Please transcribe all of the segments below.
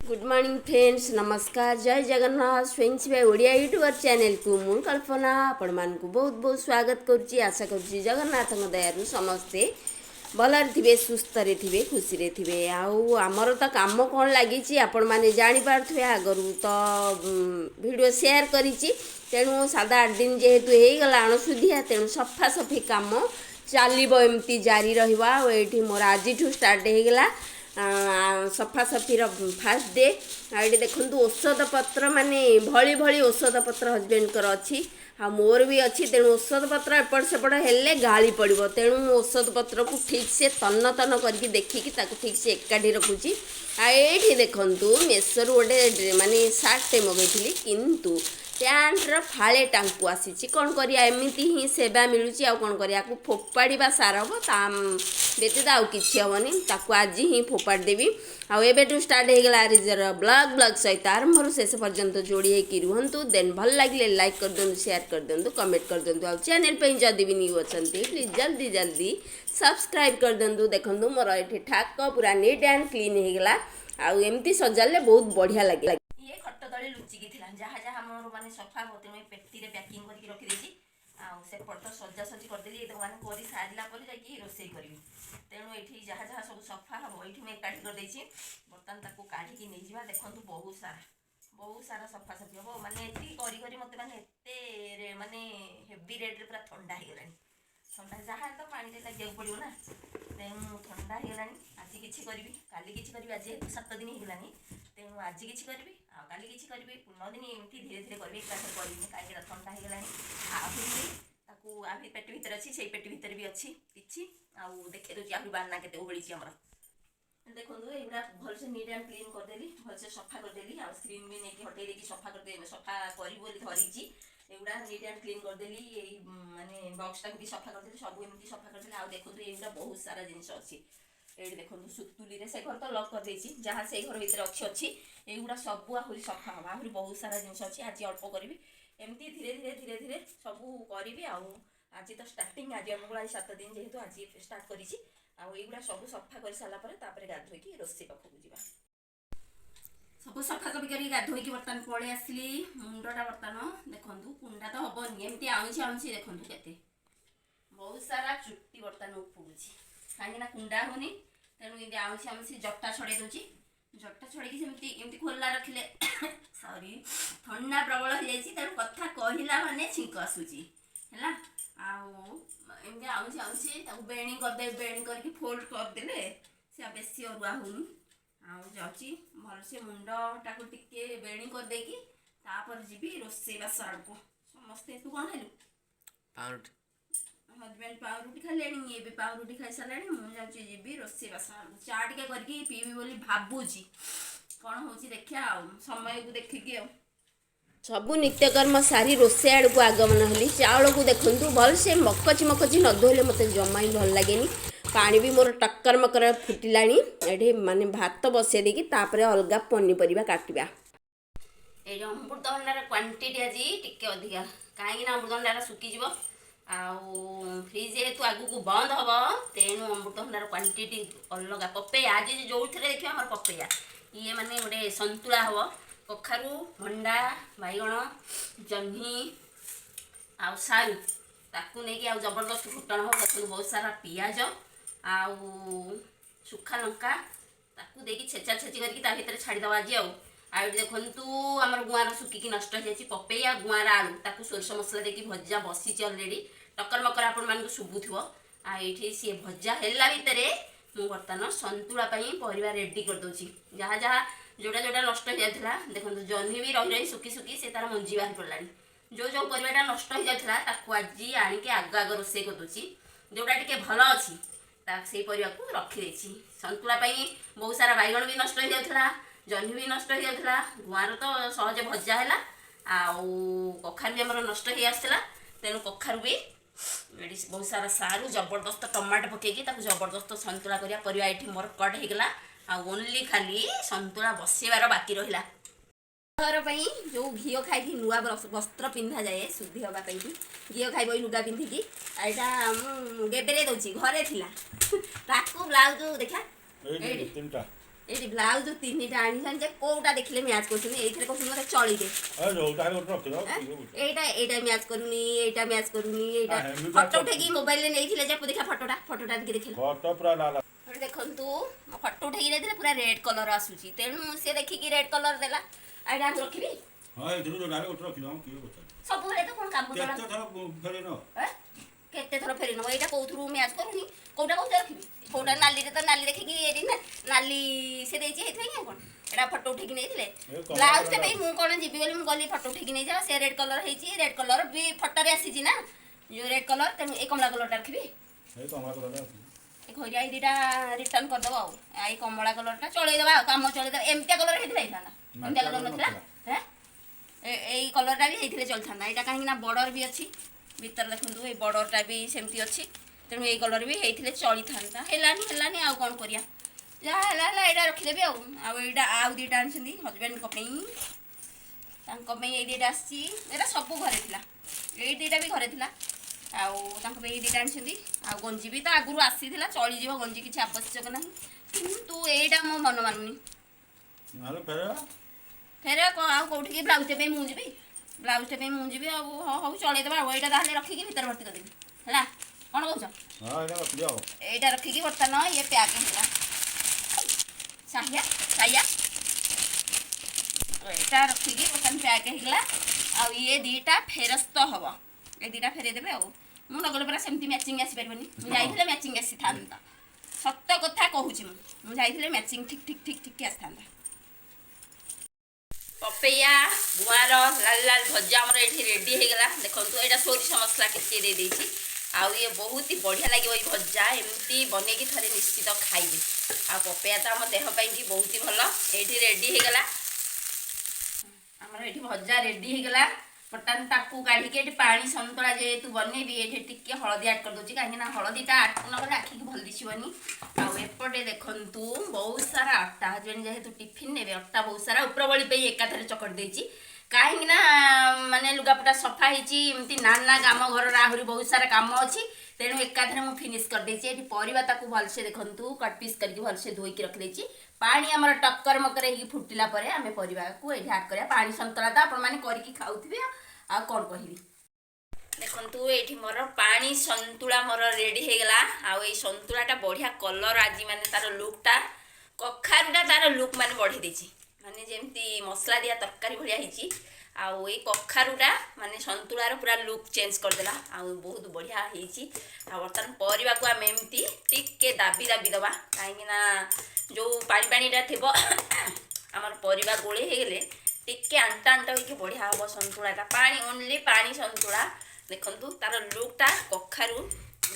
Good morning friends नमस्कार जय जगन्नाथ स्वयं शिवाय ओडिया यूट्यूबर चैनल को मु कल्पना आपण मान को बहुत बहुत स्वागत करुच्ची आशा करुच्ची जगन्नाथ दयारू समस्ते भलरे थे सुस्थ थे खुशी थे आमर तो कम कौन लगी आपण मैंने जापारे आगु तो वीडियो शेयर करी तेणु 7-8 दिन जेहेतु होगला अणसुधिया तेणु सफा सफी कम चलो एमती जारी रहा ये मोर आज स्टार्ट होगला सफा सफीर फास्ट डे ये देखु औषध पत्र माने भली भली औषध पत्र हजबैंड अच्छी मोर भी अच्छी तेणु औषध पत्र एपट सेपट हेले गाड़ी पड़ो तेणु औषध पत्र को ठीक से तन्न तन्न करके देखिकी ठीक से एकाठी रखुची ये देखु मेसोरू गोटे माने सार्टे मगैली किंतु पैंट्र फाड़े टांकू आसी कौन करिया एमती ही सेवा मिलूँ आ कौन करिया फोपाड़ा सार हम ता व्यतीत आउ कि हेनी ताकू आज ही फोपाड़ देवी आबू स्टार्ट होगला रिजर ब्लॉग सहित आरंभ शेष पर्यंत जोड़ी होकर रुहतु देन भल लगे लाइक कर दिंतु शेयर कर दिंतु कमेंट कर दिंतु आ चैनल पे जदि भी न्यू अच्छा प्लीज जल्दी जल्दी सब्सक्राइब कर दिंतु देखो मोर ये ठाक पूरा नीट एंड क्लीन होगला आमती सजाले बहुत बढ़िया लगे ये खट तले लुचिकी जहाँ जहाँ मोर मैंने सफा होते मैं पेटी पैकिंग करके रखीदी आसेपट तो सजासजी करदेली मैंने कर सारा पर जा रोसे करी तेणु ये जहाँ जहाँ सब सफा हम ये मुझे एकाठी करदे बर्तमान ताको काढ़ी नहीं जा देखो बहुत सारा सफा सफी हम मानने करी मत मानने हेवी रेट्रे पूरा ठंडा हो गला ठंडा जहाँ तो पानी लगे पड़ो ना तेणु ठंडा हो गला आज कि करी काली कि करी आज 7 दिन होगलानी तेणु आज कि करी काली कि करी 9 दिन एमती धीरे धीरे करी एकाथर करी कहीं ठंडा हो गला पेट भितर अच्छी से पेट भितर भी अच्छी कि देखे दूसरी आहरी बारना के ओबड़ी आमर देखो युवा भलसे नीट एंड क्लीन करदेली भलसे सफा करदेली आ स्क्रीन भी नहीं हटे देखिए सफा कर सफा करी धरी एगुड़ा नीट एंड क्लीन करदेली यही माने बक्सटा भी सफा करदेली सब एमती सफा करदेली आ देखो युवा बहुत सारा जिनस अच्छी ये देखो सुतुली से घर तो लक कर जहाँ से घर भर अच्छी युवा सब आहरी सफा हम आहरी बहुत सारा जिनस अच्छी आज अल्प करी एमती धीरे धीरे धीरे धीरे सब करी आज तो स्टार्टिंग आज अनुकूल 7 दिन जेहेतु आज स्टार्ट करी युवा सब सफा कर सारापर गाधोईकी रोसे पाखक जा सब सफा सफी कर गाधोईकी बर्तमान पलि आसली मुंडटा बर्तमान देखु कुंडा तो हेनी एमती आउची आउची देखु के बहुत सारा चुट्टी बर्तमान उपड़ू कहीं कुंडा होनी तेणु ये आउची आउची जटा छड़े दूची जटा छड़ी एमती खोला रखिले सॉरी ठंडा प्रबल हो जाइए तेणु कथा कहला माने छिंक आसूची है एमती आउची आउची बेणी करदे बेणी करके फोल्ड करदे से बेसी अरुआ होनी आउची भलसे मुंडटा को टिके बेणी करदेकी तापर जीवी रोसेबास आड़ को समस्ते तू कौन हेलु हजबैंड पाउरुटी खाले ये भी पाउरुटी खाई सारे मुझे जी रोसेबास चा टे करके पीबी बोली भावुची कौन हो देखिया समय को देखिकी सबू नित्यकर्म सारी रोसे आड़ को आगमन हली चाउल को देखु भल से मकची न धोले मत जमा ही भल लगे पानी भी मोर टक्कर मकर फुटिला ये माने भात बसई देकी अलग पनीपरिया काटिबा ये अमृतभंडार क्वांटिटी आज टिके अधिका कहीं अमृतभंडार सुखीज फ्रिज जेहेतु आगू बंद हम तेणु अमृतभंडार क्वांटिटी अलग पपेया आज जो देखिए आम पपेया ये माने गोटे संतुला हम कखारू भंडा बैगण जह्नी आ सारू ताकू नहीं कि जबरदस्त फुटण हो देखो बहुत सारा पियाज आउ सुखा लंका ताकू देकी छेचा छेची करके भीतर छाड़ीदे आज आउ देखु आमर गुआर सुखिकी नष्ट हो जाए पपेया गुआर आलू ताकू सोरष मसला देकी भजा बसी अलरेडी टक्कर मकर आपण मान शुभुव ये सी भजा है भितर मु बर्तमान संतुला परिवार रेडी करदे जहाँ जहाँ जोटा जोटा नष्ट हो जाता देखो जह्नी भी रही रही सुखी सुखी से तार मंजी बाहर पड़ा जो जो परिवाटा नष्ट हो जाता आज आणिके आग आग रोसे करदे जोटा टी भल अच्छी से परिवा को रखीदे संतुला बहुत सारा बैगण भी नष्ट हो जाता जह्नी भी नष्ट हो जाता गुआर तो सहज भजा है कखारू भी आमर नष्ट हो आसला तेणु कखारू भी बहुत सारा सारू जबरदस्त टमाटो पकईकी जबरदस्त संतुला करिया परिवा ये मोर कट होगला ओनली खाली संतुला बसैबार बाकी रहा घर पर जो घी खाई नुआ वस्त्र पिंधा जाए शुद्धि हाँपाई घी खाइब लुगा पिंधिकी यहाँ गेबेरे दौर घरे थी ब्लाउज देखा ये ब्लाउज तीन टा आनी जे कोटा देखले मैच करछन एथरे कहछन मते चली दे ए जोटा गोट रख दो एटा मैच करूनी एटा मैच करूनी एटा फोटो ठेकी मोबाइल ले नैथिले जे देखा फोटोटा देखले फोटो पूरा लाल देखंतु फोटो उठेकी नैथिले पूरा रेड कलर आसुची तेनु से देखि की रेड कलर देला आइडा रखिबी हां एथरो जोटा गोट रख दो की बता सब रे तो कोन काम करा केते थरो फेरे न केते थरो फेरि न एटा कोथरु मैच करूनी कोटा कोते रखिबी कोटा नाली रे तो नाली देखि एडी ना नाली से देछि हेथै के कोन एटा फोटो उठेकी नैथिले ब्लाउज ते मु कोन जीबी बोली मु गली फोटो उठेकी नै जा से रेड कलर हेछि रेड कलर भी फोटो रे आसी छि ना जो रेड कलर तेनु ए कमला कलर रखिबी ए कमला कलर आसी खोजा दीटा रिटर्न कर दबा आई कमला कलर टा चले दबा काम चले दबा एमतिया कलर हेथिला इथाना एमतिया कलर नथिला हैं ए कलर टा भी हेथिले चलथाना एटा काहे ना बॉर्डर भी अछि भीतर देखंतु ए बॉर्डर टा भी सेमती अछि तेनु ए कलर भी हेथिले चली थांता हेलानी आ कोन करिया जा हला एटा रखि देबी आ एटा आ दीटा आनछंदी हस्बैंड को पई तांको पई ए दीटा आछि एटा सब घरे थिला ए दीटा भी घरे थिला आउ तांको पई दीटा आनछंदी आ गंजी भी तो आगुरु आसीथिला चली जीव गंजी किछि आवश्यक नाही किंतु एटा मो मन मानुनी नाले फेरे को आ कोठी की ब्लाउज पे मु जीबी ब्लाउज पे मु जीबी आ हो चले देबा एटा ताले रखि की भीतर भर्ती कर देबी हला कोन कहउछ हां एटा रख दियो एटा रखि की बर्तन ये पैक होला साया एटा रखि की बर्तन पैक हिला आ ये दीटा फेरस्त हबो ए दीटा फेरे देबे आ मु नगले परा सेमती मैचिंग आसी परबनी मु जाइथिले मैचिंग आसी थांता सत्य कथा कहूची मु जाइथिले मैचिंग ठीक आसी थांता पपेया गुआर लाल लाल भजा हमर एठी रेडी हे गला देखंतु एटा सोरिष मसला केते दे देछि आ ये बहुत ही बढ़िया लागियो ई भजा एमती बने की थरे निश्चित खाइबे आ पपेया त हम देह पई की बहुत ही भलो एठी रेडी हे गला हमर एठी भजा रेडी हे गला पटान ताकू काढ़ी के पानी संतरा जे तू बनेबी एठी टिके हळदी ऐड कर दोची काहे ना हळदीटा ऐड न करे आखि के भल दिसिबनी आ एपटे देखंतु बहुत सारा आटा जेन जेहेतु टिफिन नेबे आटा बहुत सारा उपरबळी पे एकाथरे चकट देची काहे ना माने लुगापटा सफा हिची एमती नाना काम घर आहुरी बहुत सारा काम अछि तेणु एकाथरे मु फिनिश कर देची एठी परिबा ताकू भल से देखंतु कट पीस करके भल से धोई के रख देची पानी हमर टक्कर मकर ही फुटिला परे हमें परिबा को एठी ऐड करया पानी संतरा ता आपण माने करिकी खाउथिबे आ कोन कहिबी देखंतु एठी मोर पानी संतुला मोर रेडी हे गला आ ए संतुलाटा बढ़िया कलर आजी माने तार लुकटा कखारुटा तार लुक माने बढ़ी देछि माने जेमती मसला दिया तरकारी भलिया हिची आ ए कखारुटा माने संतुलार पूरा लुक चेंज कर देला आ बहुत बढ़िया हिची आ बर्तन परिबा को हम एमती टिके दाबी दबा काहे ना जो पानीटा थिबो हमर परिबा गोळे हे गेले टिके आंटा होइके बढ़िया हम संतुलाटा पानी ओनली पानी संतुला देखंतु तार लुकटा कखारु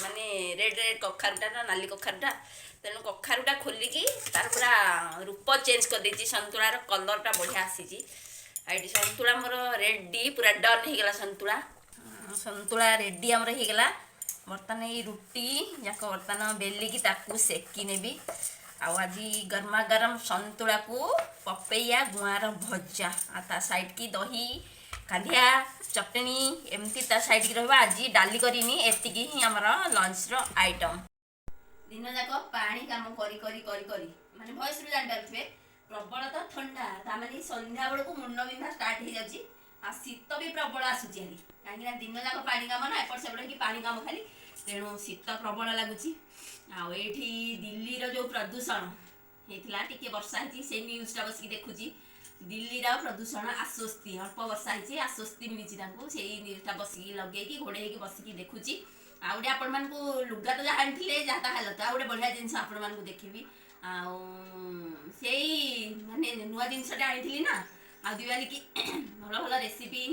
माने रेड कखारुटा ना नाली कखारुटा तेणु कखारुटा खोलिकी तार पूरा रूप चेंज कर देछि संतुलार कलरटा बढ़िया आसीछि आइडी संतुला मोर रेडी पूरा डन हे गेला संतुला रेडी हमर हे गेला बर्तन ए रुटी जाको बर्तन बेली की ताकू सेकी नेबी आज गरमा गरम संतुला को पपेया गुआर भजा आ ता साइड की दही खदिया चटनी एमती ता साइड की रहबा आज डाली करिनी एतिकी ही हमर लंच रो आइटम दिन जाको पानी काम करी माने भॉइस रो जान पारथबे प्रबल तो ठंडा ता माने संध्या बेल को मुंड बिंधा स्टार्ट हे जाची आ शीत भी प्रबल आसुची हली काहे ना दिन जाको पानी काम ना एपट सेपट की पानी काम खाली तेणु शीत प्रबल लागुची आ एठी दिल्ली रो जो प्रदूषण हेतिला टिके वर्षा हिची से न्यूज़ टा बसी देखुची दिल्ली रा प्रदूषण आश्वस्ति अल्प वर्षा हिची आश्वस्ति मिलिची तांको सेही न्यूज़ टा बसी लगे की घोड़े की बसी की देखुची आ उडे आपण मान को लुगा तो जान थिले जाता हालत आ उडे बढ़िया जिंस आपण मान को देखिबी आ सेही माने नुवा जिंस टा आनी थिली ना आ दिवाली की भलो भलो रेसिपी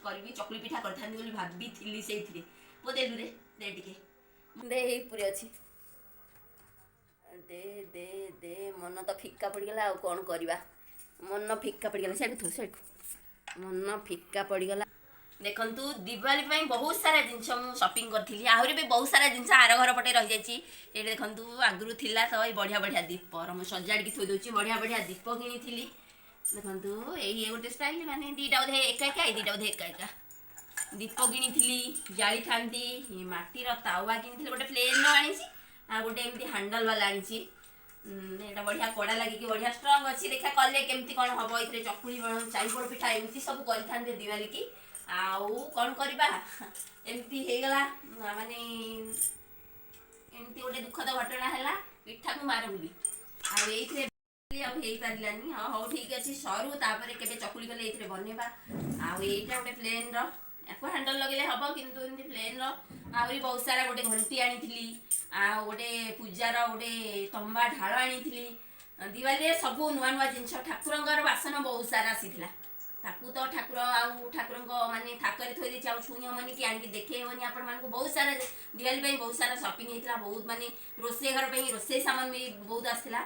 करबी चकली पिठा करथांदी बोली भाबी थिली सेहिथिरे पो देलु रे दे टिके दे हे पूरी अछि दे दे दे मन तो फिक्का पड़गला आ कौन करवा मन फिक्का पड़गला सेठ मन फिक्का पड़गला देखंतु दिवाली बहुत सारा जिनस मु शॉपिंग करथि आहरी भी बहुत सारा जिनस आर घर पटे रही जाइए ये देखंतु आगुरु थिला तो बढ़िया बढ़िया दीप मु सजाड़ की थोई दोची बढ़िया बढ़िया दीप किनी थी देखंतु यही गोटे स्टाइल माने दीटा बोधे एका एका दीटा बोधे एका एका दीप किनी थी जाली थांती माटीर तावा किनी गोटे प्लेन आनी आ गोटे एमती हैंडल वाला आनी ଏଇଟା ବଢ଼ିଆ କଡ଼ା ଲାଗିକି ବଢ଼ିଆ ଷ୍ଟ୍ରଙ୍ଗ ଅଛି। ଦେଖିଆ କଲେ କେମିତି କ'ଣ ହେବ। ଏଥିରେ ଚକୁଳି ଚାରିପୋଡ଼ ପିଠା ଏମିତି ସବୁ କରିଥାନ୍ତେ ଦିୱାଲିକି। ଆଉ କ'ଣ କରିବା, ଏମିତି ହେଇଗଲା। ମାନେ ଏମିତି ଗୋଟେ ଦୁଃଖଦ ଘଟଣା ହେଲା, ପିଠାକୁ ମାର ବୋଲି। ଆଉ ଏଇଥିରେ ଆଉ ହେଇପାରିଲାନି। ହଉ ଠିକ୍ ଅଛି, ସରୁ ତାପରେ କେବେ ଚକୁଳି କଲେ ଏଇଥିରେ ବନେଇବା। ଆଉ ଏଇଟା ଗୋଟେ ପ୍ଲେନ୍ର, ୟାକୁ ହ୍ୟାଣ୍ଡଲ ଲଗେଇଲେ ହେବ, କିନ୍ତୁ ଏମିତି ପ୍ଲେନ୍ର। ଆହୁରି ବହୁତ ସାରା ଗୋଟେ ଘଣ୍ଟି ଆଣିଥିଲି, ଆଉ ଗୋଟେ ପୂଜାର ଗୋଟେ ତମ୍ବା ଢାଳ ଆଣିଥିଲି। ଦିୱାଲିରେ ସବୁ ନୂଆ ନୂଆ ଜିନିଷ, ଠାକୁରଙ୍କର ବାସନ ବହୁତ ସାରା ଆସିଥିଲା। ତାକୁ ତ ଠାକୁରଙ୍କ ମାନେ ଥାକରେ ଥୋଇ ଦେଇଛି, ଆଉ ଛୁଇଁ ହେବନି କି ଆଣିକି ଦେଖେଇ ହେବନି ଆପଣମାନଙ୍କୁ। ବହୁତ ସାରା ଦିୱାଲି ପାଇଁ ବହୁତ ସାରା ସପିଂ ହେଇଥିଲା। ବହୁତ ମାନେ ରୋଷେଇ ଘର ପାଇଁ ରୋଷେଇ ସାମାନ ବି ବହୁତ ଆସିଥିଲା।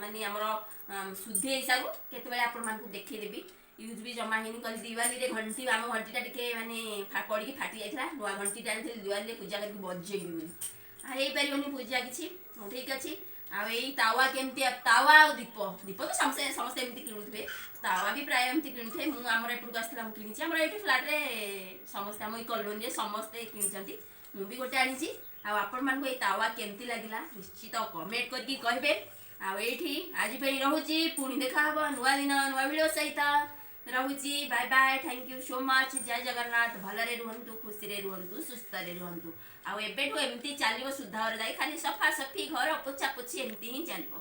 ମାନେ ଆମର ଶୁଦ୍ଧି ହିସାବ କେତେବେଳେ ଆପଣମାନଙ୍କୁ ଦେଖେଇଦେବି। ୟୁଜ୍ ବି ଜମା ହେଇନି। କହିଲି ଦିୱାଲିରେ ଘଣ୍ଟି, ଆମ ଘଣ୍ଟିଟା ଟିକେ ମାନେ ପଡ଼ିକି ଫାଟି ଯାଇଥିଲା। ନୂଆ ଘଣ୍ଟିଟା ଆଣିଥିଲି ଦିୱାଲିରେ ପୂଜା କରିକି ବଜେଇବି ବୋଲି। ହେଇପାରିବନି ପୂଜା କିଛି। ଠିକ୍ ଅଛି। ଆଉ ଏଇ ତାୱା କେମିତି, ତାୱା ଆଉ ଦୀପ ତ ସମସ୍ତେ ଏମିତି କିଣୁଥିବେ। ତାୱା ବି ପ୍ରାୟ ଏମିତି କିଣୁଥିବେ। ମୁଁ ଆମର ଏପଟକୁ ଆସିଥିଲା, ମୁଁ କିଣିଛି। ଆମର ଏଇଠି ଫ୍ଲାଟ୍ରେ ସମସ୍ତେ, ଆମ ଏଇ କଲୋନୀରେ ସମସ୍ତେ କିଣିଛନ୍ତି। ମୁଁ ବି ଗୋଟେ ଆଣିଛି। ଆଉ ଆପଣମାନଙ୍କୁ ଏଇ ତାୱା କେମିତି ଲାଗିଲା ନିଶ୍ଚିତ କମେଣ୍ଟ କରିକି କହିବେ। ଆଉ ଏଇଠି ଆଜି ପାଇଁ ରହୁଛି, ପୁଣି ଦେଖା ହେବ ନୂଆ ଦିନ ନୂଆ ଭିଡ଼ିଓ ସହିତ। ରହୁଛି, bye bye, thank you so much. ଜୟ ଜଗନ୍ନାଥ। ଭଲରେ ରୁହନ୍ତୁ, ଖୁସିରେ ରୁହନ୍ତୁ, ସୁସ୍ଥରେ ରୁହନ୍ତୁ। ଆଉ ଏବେଠୁ ଏମିତି ଚାଲିବ ସୁଧାର ଯାଇ, ଖାଲି ସଫାସଫି, ଘର ପୋଛାପୋଛି ଏମିତି ହିଁ ଚାଲିବ।